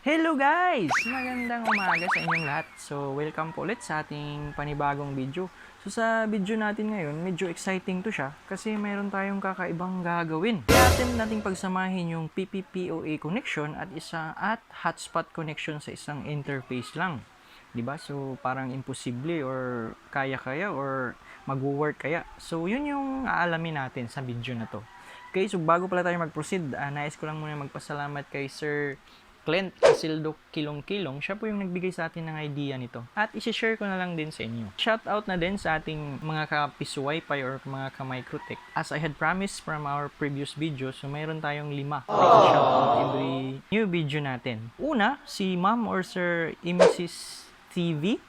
Hello guys! Magandang umaga sa inyong lahat. So, welcome po ulit sa ating panibagong video. So, sa video natin ngayon, medyo exciting to siya kasi mayroon tayong kakaibang gagawin. Kaya nating pagsamahin yung PPPoA connection at hotspot connection sa isang interface lang. 'Di ba? So, parang imposible or kaya-kaya or magwo-work kaya. So, yun yung aalamin natin sa video na to. Okay, so bago pala tayo mag-proceed, nais ko lang muna magpasalamat kay Sir Clint Casildo Kilong-Kilong. Siya po yung nagbigay sa atin ng idea nito. At isi-share ko na lang din sa inyo. Shoutout na din sa ating mga ka-Piso Wi-Fi or mga ka-Microtech. As I had promised from our previous video, so mayroon tayong 5 shoutout every new video natin. Una, si Ma'am or Sir Mrs. TV.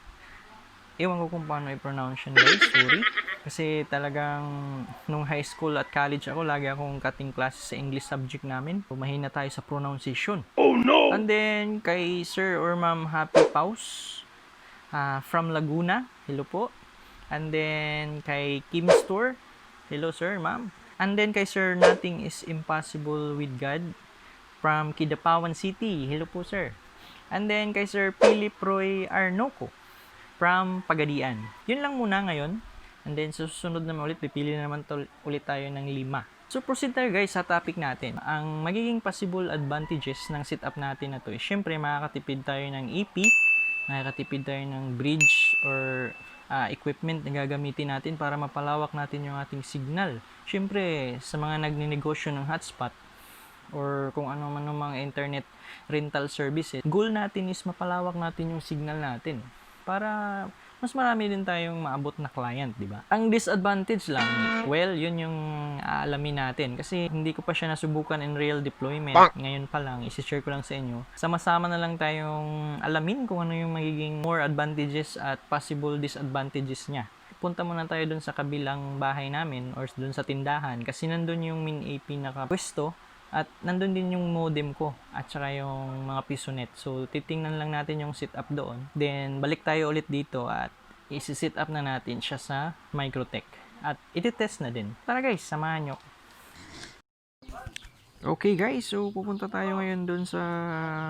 Ewan ko kung paano i-pronounce yun guys, sorry. Kasi talagang nung high school at college ako, lagi akong cutting classes sa English subject namin. So, mahina tayo sa pronunciation. Oh no! And then, kay Sir or Ma'am Happy Paus from Laguna, hello po. And then, kay Kim Store, hello Sir, Ma'am. And then, kay Sir Nothing is Impossible with God from Kidapawan City, hello po Sir. And then, kay Sir Philip Roy Arnoco from Pagadian. Yun lang muna ngayon. And then, susunod naman ulit, pipili naman ulit tayo ng 5. So, proceed tayo guys sa topic natin. Ang magiging possible advantages ng setup natin na to is, syempre, makakatipid tayo ng EP, makakatipid tayo ng bridge or equipment na gagamitin natin para mapalawak natin yung ating signal. Syempre, sa mga nagninegosyo ng hotspot, or kung ano man ng mga internet rental services, goal natin is mapalawak natin yung signal natin para mas marami din tayong maabot na client, di ba? Ang disadvantage lang, well, yun yung aalamin natin kasi hindi ko pa siya nasubukan in real deployment. Ngayon pa lang, isi-share ko lang sa inyo. Sama-sama na lang tayong alamin kung ano yung magiging more advantages at possible disadvantages niya. Punta muna tayo dun sa kabilang bahay namin or dun sa tindahan kasi nandun yung min AP nakapwesto. At nandun din yung modem ko at saka yung mga PisoNet. So, titingnan lang natin yung setup doon. Then, balik tayo ulit dito at isi-set up na natin siya sa Microtech. At iti-test na din. Tara guys, samahan nyo. Okay guys, so pupunta tayo ngayon doon sa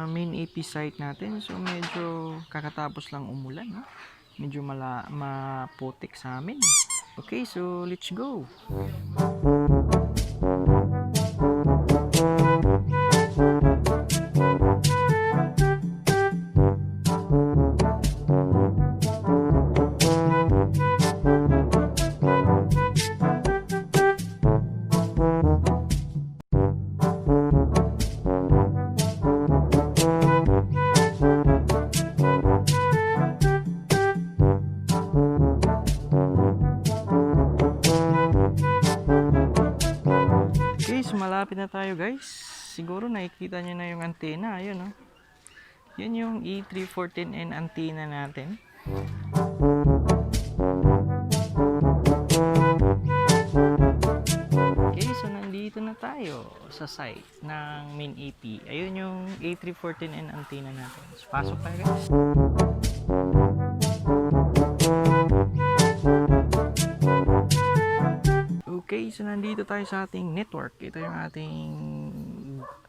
main AP site natin. So, medyo kakatapos lang umulan. Ha? Medyo maputik sa amin. Okay, so let's go. Malapit na tayo guys. Siguro nakikita nyo na yung antena. Ayun, oh. Yan yung E314N antena natin. Okay, so nandito na tayo sa site ng main AP. Ayun yung E314N antena natin. So, pasok tayo guys. Okay, so nandito tayo sa ating network. Ito yung ating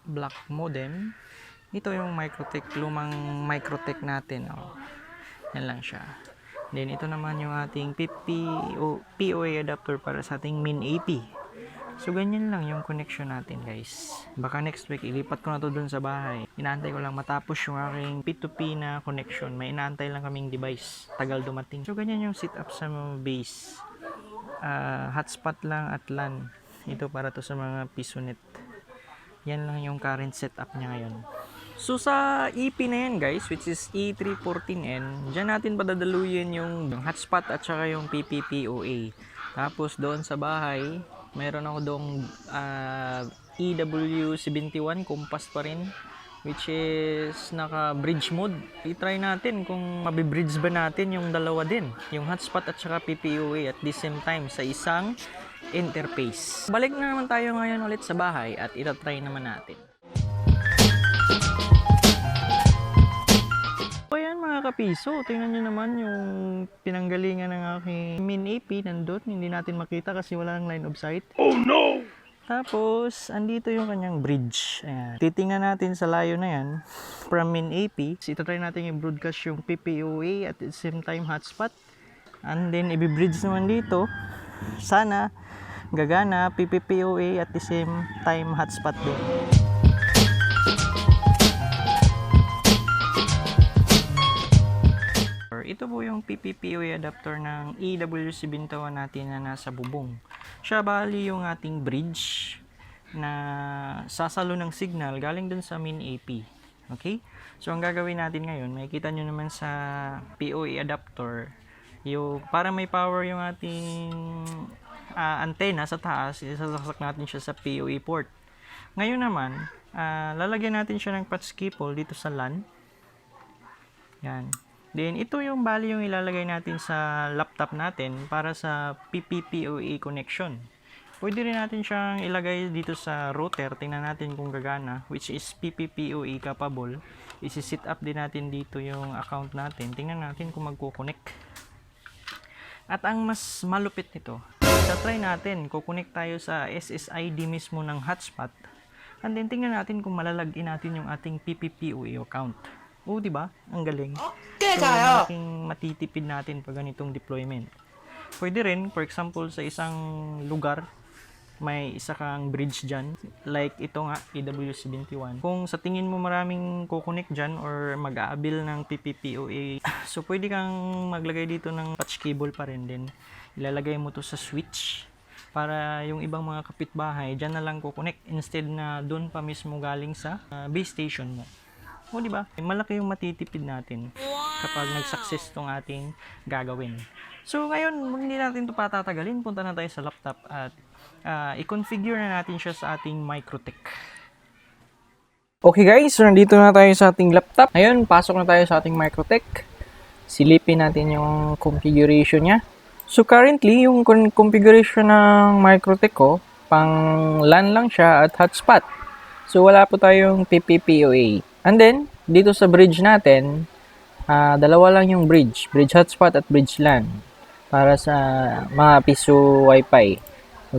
block modem. Ito yung Microtech, lumang Microtech natin. Oh. Yan lang siya. Then ito naman yung ating POA adapter para sa ating min AP. So ganyan lang yung connection natin guys. Baka next week ilipat ko na to dun sa bahay. Inaantay ko lang matapos yung aking P2P na connection. May inaantay lang kaming device. Tagal dumating. So ganyan yung setup sa base. Hotspot lang at LAN. Ito para to sa mga PisoNet. Yan lang yung current setup niya ngayon. So sa EP na yan guys, which is E314N, dyan natin padadaluyin yung hotspot at saka yung PPPoA. Tapos doon sa bahay, mayroon ako doong EW71 compass pa rin, which is naka bridge mode. I-try natin kung mabibridge ba natin yung dalawa din, yung hotspot at saka PPOA at the same time sa isang interface. Balik na naman tayo ngayon ulit sa bahay at ita-try naman natin. So ayan mga kapiso, tingnan nyo naman yung pinanggalingan ng aking min AP nandun. Hindi natin makita kasi wala ng line of sight. Oh no! Tapos, andito yung kanyang bridge. Ayan. Titingnan natin sa layo na yan from min AP. So, ito try natin i-broadcast yung PPOA at the same time hotspot. And then, i-bridge naman dito. Sana, gagana, PPPoA at the same time hotspot din. Ito po yung PPPoA adapter ng EWC-Bintawan natin na nasa bubong. Siya bali yung ating bridge na sasalo ng signal galing dun sa min AP. Okay? So, ang gagawin natin ngayon, makikita nyo naman sa POA adapter, yung, para may power yung ating antenna sa taas, isasak natin siya sa POA port. Ngayon naman, lalagyan natin siya ng patch cable dito sa LAN. Yan. Then, ito yung bali yung ilalagay natin sa laptop natin para sa PPPoA connection. Pwede rin natin siyang ilagay dito sa router. Tingnan natin kung gagana, which is PPPoA capable. Isi-set up din natin dito yung account natin. Tingnan natin kung magko-connect. At ang mas malupit nito, try natin, kukonect tayo sa SSID mismo ng hotspot. And then, tingnan natin kung malalagin natin yung ating PPPoA account. Oo, diba? Ang galing. So, malaking matitipid natin pag ganitong deployment. Pwede rin, for example, sa isang lugar, may isa kang bridge dyan. Like ito nga, EWC-Bintawan. Kung sa tingin mo maraming kukonek dyan or mag-aabil ng PPPoA, so pwede kang maglagay dito ng patch cable pa rin din. Ilalagay mo to sa switch para yung ibang mga kapitbahay dyan na lang kukonek instead na doon pa mismo galing sa base station mo. O, di ba? Malaki yung matitipid natin kapag nag-success tong ating gagawin. So, ngayon, hindi natin ito patatagalin. Punta na tayo sa laptop at i-configure na natin siya sa ating Microtech. Okay guys, so nandito na tayo sa ating laptop. Ngayon, pasok na tayo sa ating Microtech. Silipin natin yung configuration niya. So, currently, yung configuration ng Microtech ko, pang LAN lang siya at hotspot. So, wala po tayong PPPoA. And then, dito sa bridge natin, dalawa lang yung bridge hotspot at bridge LAN para sa mga piso Wi-Fi.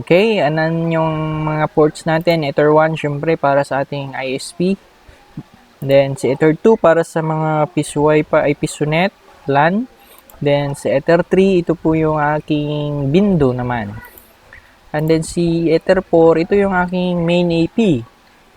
Okay, anan yung mga ports natin, Ether 1 syempre para sa ating ISP. Then si Ether 2 para sa mga piso Wi-Fi, ay piso net, LAN. Then si Ether 3, ito po yung aking Bindo naman. And then si Ether 4, ito yung aking main AP.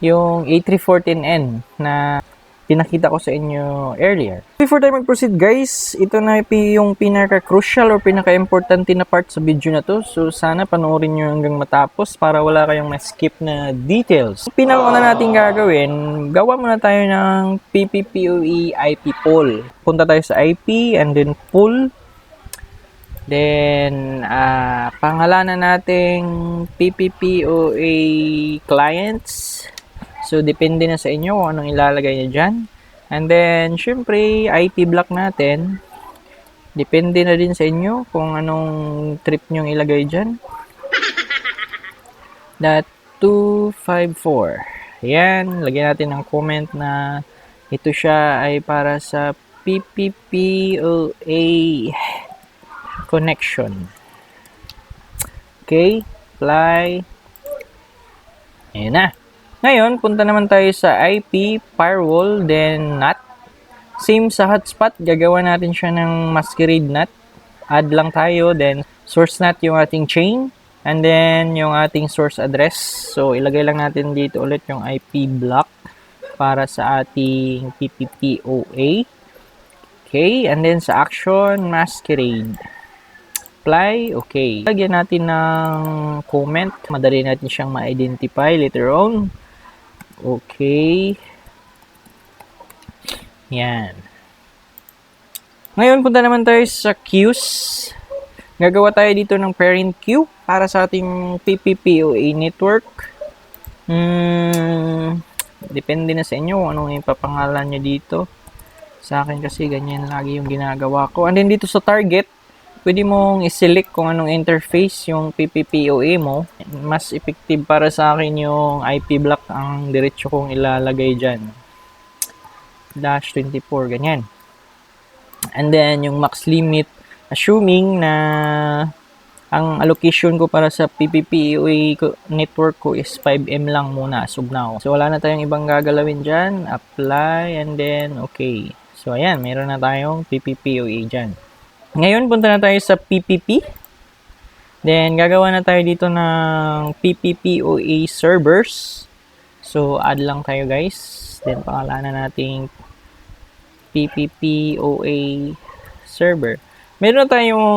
Yung A314N na pinakita ko sa inyo earlier. Before tayo mag-proceed guys, ito na yung pinaka-crucial or pinaka-importante na part sa video na to. So sana panoorin nyo hanggang matapos para wala kayong ma-skip na details. Pinakauna natin gagawin, gawa muna tayo ng PPPoE IP pool. Punta tayo sa IP and then pool. Then, pangalanan nating PPPoE clients. So, depende na sa inyo kung anong ilalagay nyo dyan. And then, syempre, IP block natin. Depende na din sa inyo kung anong trip nyo ilagay dyan. .254. Ayan, lagyan natin ng comment na ito siya ay para sa PPPoA connection. Okay, apply. Ayan na. Ngayon, punta naman tayo sa IP, firewall, then NAT. Same sa hotspot, gagawa natin siya ng masquerade NAT. Add lang tayo, then source NAT yung ating chain, and then yung ating source address. So, ilagay lang natin dito ulit yung IP block para sa ating PPPoA. Okay, and then sa action, masquerade. Apply, okay. Lagyan natin ng comment. Madali natin siyang ma-identify later on. Okay. Yan. Ngayon, punta naman tayo sa queues. Gagawa tayo dito ng parent queue para sa ating PPPoA network. Depende na sa inyo kung anong ipapangalan nyo dito. Sa akin kasi ganyan lagi yung ginagawa ko. And then dito sa target, pwede mong i-select kung anong interface yung PPPoA mo. Mas effective para sa akin yung IP block ang diretso kong ilalagay dyan. /24, ganyan. And then, yung max limit, assuming na Ang allocation ko para sa PPPoE network ko is 5M lang muna as of now. So wala na tayong ibang gagalawin dyan. Apply and then okay. So ayan, meron na tayong PPPoE dyan. Ngayon punta na tayo sa PPP. Then gagawa na tayo dito ng PPPoE servers. So add lang tayo guys. Then pangalanan nating PPPoE server. Meron tayong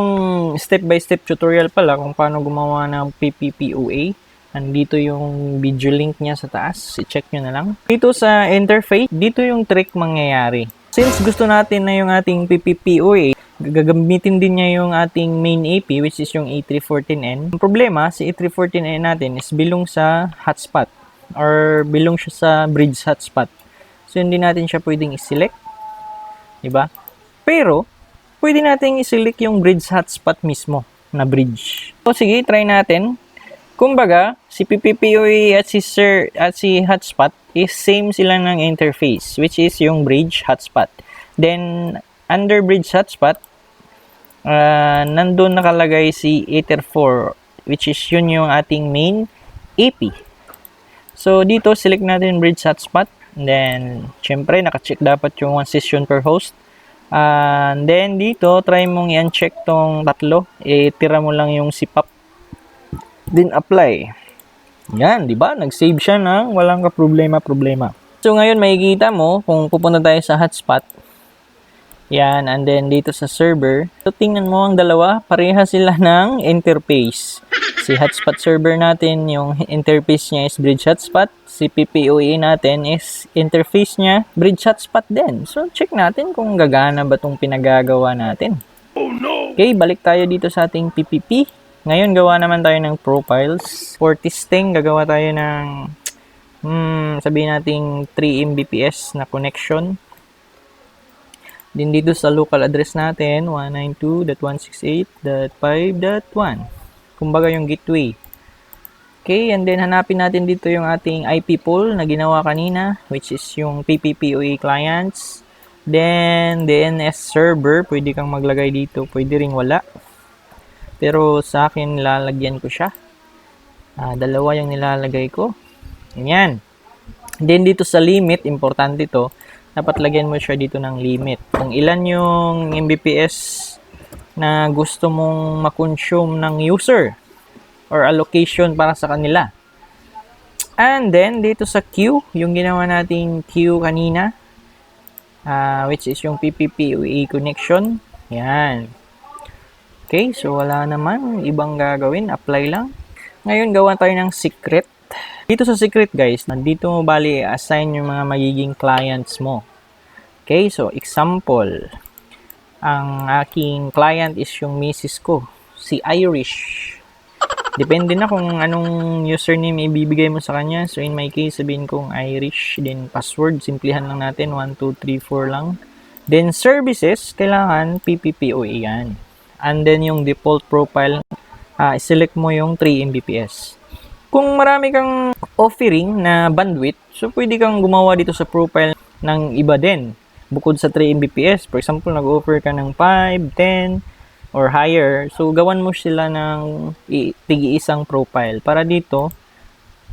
step-by-step tutorial pala kung paano gumawa ng PPPoE. Nandito yung video link niya sa taas. I-check nyo na lang. Dito sa interface, dito yung trick mangyayari. Since gusto natin na yung ating PPPoE, gagamitin din niya yung ating main AP which is yung A314N. Ang problema, si A314N natin is bilong sa hotspot or bilong siya sa bridge hotspot. So hindi natin siya pwedeng i-select. Diba? Pero, pwede natin i-select yung bridge hotspot mismo na bridge. So, sige, try natin. Kumbaga, si PPPoE at si hotspot is same sila ng interface, which is yung bridge hotspot. Then, under bridge hotspot, nandun nakalagay si Ether4, which is yun yung ating main AP. So, dito, select natin bridge hotspot. And then, syempre, naka-check dapat yung 1 session per host. And then dito, try mong i-uncheck tong tatlo. Tira mo lang yung sipap. Then apply. Yan, di ba? Nag-save siya ng walang ka-problema. So ngayon makikita mo kung pupunta tayo sa hotspot. Yan, and then dito sa server. So tingnan mo ang dalawa, pareha sila ng interface. Si hotspot server natin, yung interface niya is bridge hotspot. Si PPPoE natin is interface niya, bridge hotspot din. So, check natin kung gagana ba itong pinagagawa natin. Oh, no! Okay, balik tayo dito sa ating PPP. Ngayon, gawa naman tayo ng profiles. For testing, gagawa tayo ng, sabihin natin 3 Mbps na connection. Din dito sa local address natin, 192.168.5.1. Kumbaga yung gateway. Okay, and then hanapin natin dito yung ating IP pool na ginawa kanina, which is yung PPPoE clients. Then, DNS server, pwede kang maglagay dito, pwede ring wala. Pero sa akin, lalagyan ko siya. Dalawa yung nilalagay ko. Ganyan. Then dito sa limit, importante to, dapat lagyan mo siya dito ng limit. Kung ilan yung Mbps na gusto mong makonsume ng user or allocation para sa kanila. And then, dito sa queue, yung ginawa nating queue kanina, which is yung PPPoE connection. Yan. Okay, so wala naman ibang gagawin. Apply lang. Ngayon, gawa tayo ng secret. Dito sa secret, guys, nandito mo bali assign yung mga magiging clients mo. Okay, so example, ang aking client is yung misis ko, si Irish. Depende na kung anong username ibibigay mo sa kanya. So, in my case, sabihin kong Irish. Then, password, simplihan lang natin. 1234 lang. Then, services, kailangan PPPoE yan. And then, yung default profile, select mo yung 3 Mbps. Kung marami kang offering na bandwidth, so, pwede kang gumawa dito sa profile ng iba din. Bukod sa 3 Mbps, for example, nag-offer ka ng 5, 10, or higher. So, gawan mo sila ng tig-iisang profile. Para dito,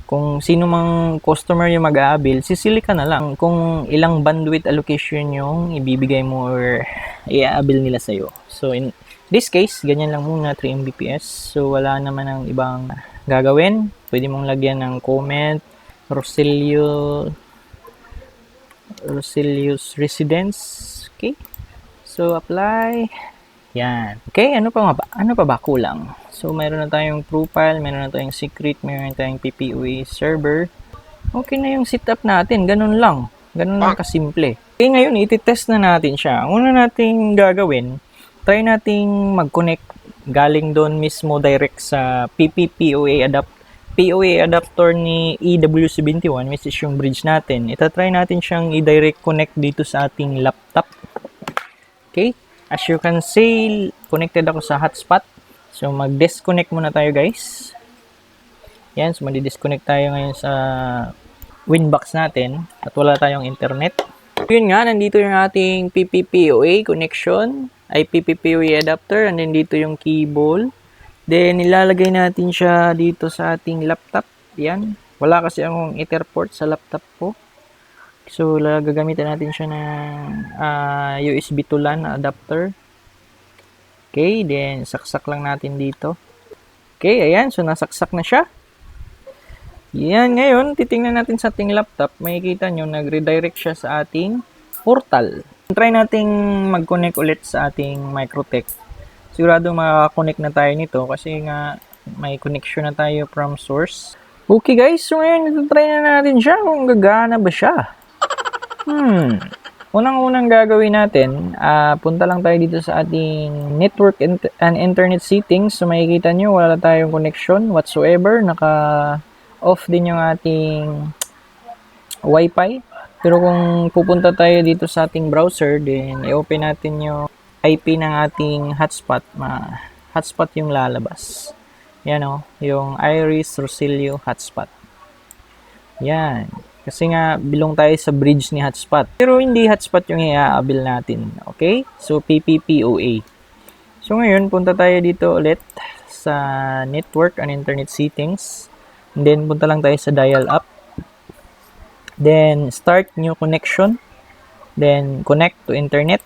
kung sino mang customer yung mag-aabil, sisili ka na lang kung ilang bandwidth allocation yung ibibigay mo or i-aabil nila sa'yo. So, in this case, ganyan lang muna, 3 Mbps. So, wala naman ang ibang gagawin. Pwede mong lagyan ng comment, Roselius Residence. Okay. So, apply. Yan. Okay, ano pa ba kulang? So, mayroon na tayong profile, mayroon na tayong secret, mayroon na tayong PPPoE server. Okay na yung setup natin. Ganun lang. Ganun lang kasimple. Okay, ngayon, iti-test na natin siya. Ang una nating gagawin, try nating mag-connect galing doon mismo direct sa PPPoE adapter ni EW71, which is yung bridge natin. Ita-try natin siyang i-direct connect dito sa ating laptop. Okay? As you can see, connected ako sa hotspot. So, mag-disconnect muna tayo, guys. Yan, so mag-disconnect tayo ngayon sa Winbox natin at wala tayong internet. Yun nga, nandito yung ating PPPoE connection, ay PPPoE adapter, and then dito yung cable. Then, ilalagay natin siya dito sa ating laptop. Yan. Wala kasi akong Etherport sa laptop ko. So, gagamitan natin siya ng USB to LAN adapter. Okay, then saksak lang natin dito. Okay, ayan. So, nasaksak na siya. Yan, ngayon, titingnan natin sa ating laptop. Makikita nyo, nag-redirect siya sa ating portal. Try nating mag-connect ulit sa ating Microtech. Sigurado makakonect na tayo nito kasi nga may connection na tayo from source. Okay guys, so ngayon try na natin siya kung gagana ba siya. Unang-unang gagawin natin, punta lang tayo dito sa ating network and internet settings. So makikita nyo, wala tayong connection whatsoever. Naka-off din yung ating Wi-Fi. Pero kung pupunta tayo dito sa ating browser, then i-open natin yung IP ng ating hotspot. Hotspot yung lalabas. Yan o, yung Iris Rosilio hotspot. Yan. Kasi nga, bilong tayo sa bridge ni hotspot. Pero hindi hotspot yung i-aabil natin. Okay? So, PPPoA. So, ngayon, punta tayo dito ulit sa network and internet settings. And then, punta lang tayo sa dial up. Then, start new connection. Then, connect to internet.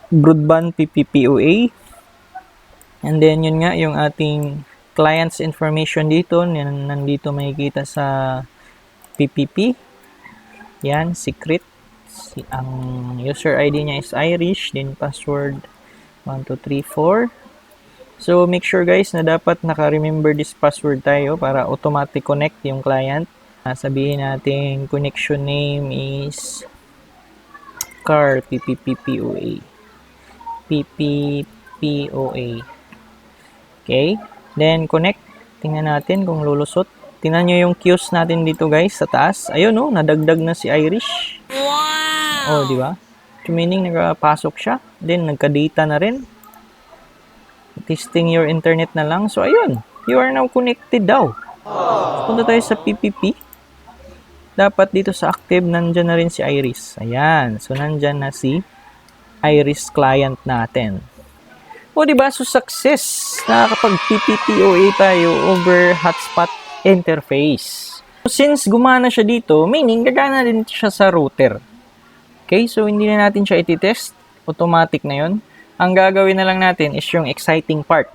Broadband PPPoA. And then, yun nga, yung ating client's information dito. Nandito makikita sa PPP. Yan, secret. Ang user ID niya is Irish. Then, password 1234. So, make sure guys na dapat naka-remember this password tayo para automatic connect yung client. Sabihin natin, connection name is car PPPoA. PPPoA. Okay. Then, connect. Tingnan natin kung lulusot. Tingnan nyo yung queues natin dito guys sa taas. Ayun oh, nadagdag na si Irish. Wow! Oh, di ba? Meaning, nakapasok siya. Then, nagka-data na rin. Testing your internet na lang. So, ayun. You are now connected daw. Punta tayo sa PPP. Dapat dito sa active, nandyan na rin si Iris. Ayan. So, nandyan na si Iris client natin. O, diba? So, success. Nakakapag-PPPoA tayo over hotspot interface. So, since gumana siya dito, meaning, gagana din siya sa router. Okay? So, hindi na natin siya iti-test. Automatic na yon. Ang gagawin na lang natin is yung exciting part.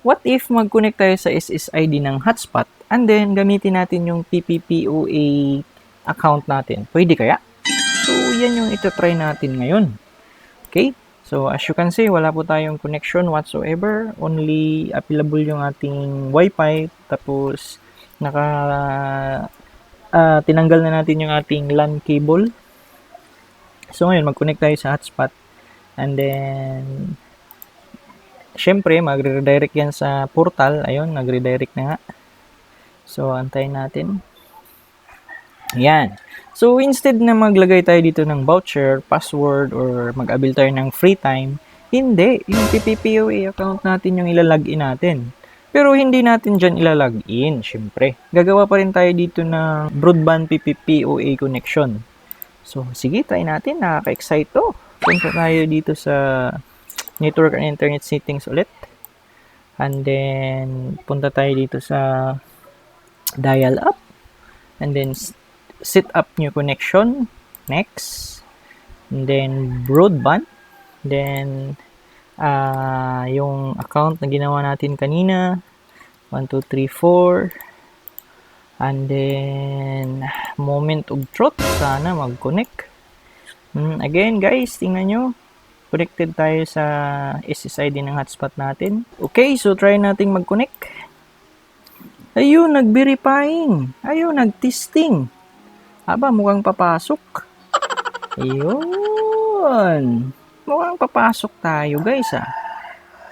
What if mag-connect tayo sa SSID ng hotspot and then gamitin natin yung PPPoA account natin? Pwede kaya? So, yan yung ito-try natin ngayon. Okay? So, as you can see, wala po tayong connection whatsoever. Only available yung ating Wi-Fi. Tapos, tinanggal na natin yung ating LAN cable. So, ngayon, mag-connect tayo sa hotspot. And then, syempre, magre-redirect yan sa portal. Ayun, nagre-redirect na nga. So, antayin natin. Ayan. So, instead na maglagay tayo dito ng voucher, password, or mag-avail tayo ng free time, hindi. Yung PPPoA account natin yung ilalagin natin. Pero hindi natin dyan ilalagin, syempre. Gagawa pa rin tayo dito ng broadband PPPoA connection. So, sige, try natin. Nakaka-excite to. Punta tayo dito sa network and internet settings ulit. And then, punta tayo dito sa dial up. And then, set up new connection. Next. And then, broadband. Then, yung account na ginawa natin kanina. 1, 2, 3, 4. And then, moment of truth. Sana mag-connect. Again, guys, tingnan nyo. Connected tayo sa SSID ng hotspot natin. Okay, so try nating mag-connect. Ayun, nag-verifying. Ayun, nag-testing. Aba, mukhang papasok. Ayun. Mukhang papasok tayo, guys, ah.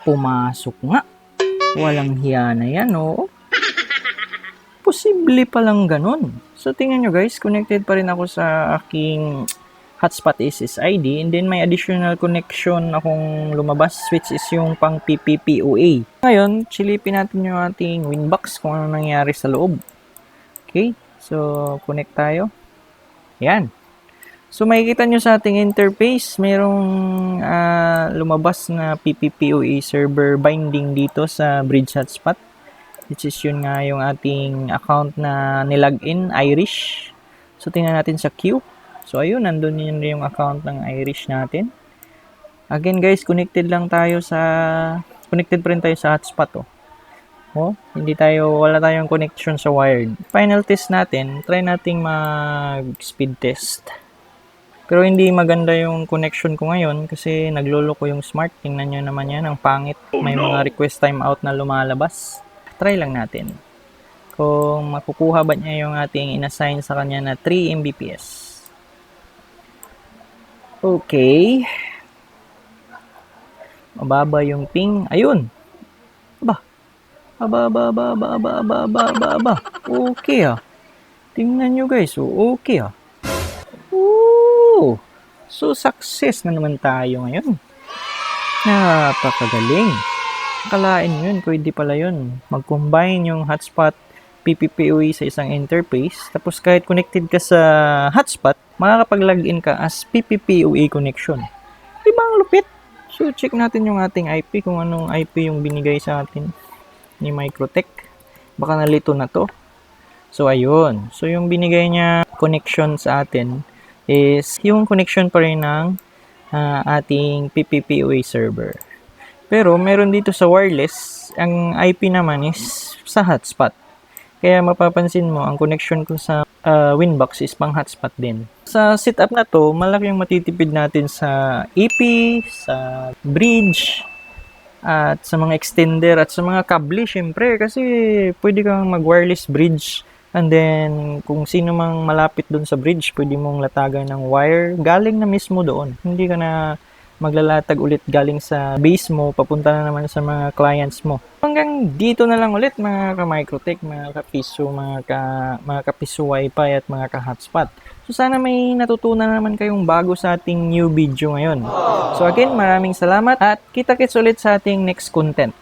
Pumasok nga. Walang hiya na yan, oh. Posible palang ganun. So, tingnan nyo, guys. Connected pa rin ako sa aking hotspot SSID. And then, may additional connection akong lumabas, which is yung pang PPPoA. Ngayon, silipin natin yung ating Winbox kung ano nangyari sa loob. Okay. So, connect tayo. Yan. So makikita nyo sa ating interface, mayroong lumabas na PPPoE server binding dito sa Bridge Hotspot. Which is yun nga yung ating account na nilagin, Irish. So tingnan natin sa queue. So ayun, nandun yun yung account ng Irish natin. Again guys, connected pa rin tayo sa hotspot oh. Oh, wala tayong connection sa wired. Final test natin, try nating mag speed test. Pero hindi maganda yung connection ko ngayon kasi nagloloko yung smart. Tingnan nyo naman yan, ang pangit. May mga request timeout na lumalabas. Try lang natin. Kung makukuha ba niya yung ating inassign sa kanya na 3 Mbps. Okay. Mababa yung ping. Ayun. Aba. Okay ah. Tingnan nyo guys. Okay ah. Ooh. So, success na naman tayo ngayon. Napakagaling. Akalain yun, pwede pala yun. Mag-combine yung hotspot PPPoE sa isang interface. Tapos kahit connected ka sa hotspot, makakapag-login ka as PPPoE connection. Diba ang lupit? So, check natin yung ating IP, kung anong IP yung binigay sa atin ni Microtech. Baka nalito na to. So, ayun. So, yung binigay niya connection sa atin is yung connection pa rin ng ating PPPoE server. Pero, meron dito sa wireless, ang IP naman is sa hotspot. Kaya mapapansin mo, ang connection ko sa Winbox is pang hotspot din. Sa setup na to, malaki yung matitipid natin sa EP, sa bridge, at sa mga extender, at sa mga kable, syempre. Kasi pwede kang mag-wireless bridge. And then, kung sino mang malapit dun sa bridge, pwede mong latagan ng wire galing na mismo doon. Hindi ka na maglalatag ulit galing sa base mo, papunta na naman sa mga clients mo. Hanggang dito na lang ulit mga ka-Microtech, mga ka-Piso, mga ka-Piso Wi-Fi at mga ka-Hotspot. So sana may natutunan naman kayong bago sa ating new video ngayon. So again, maraming salamat at kita-kits ulit sa ating next content.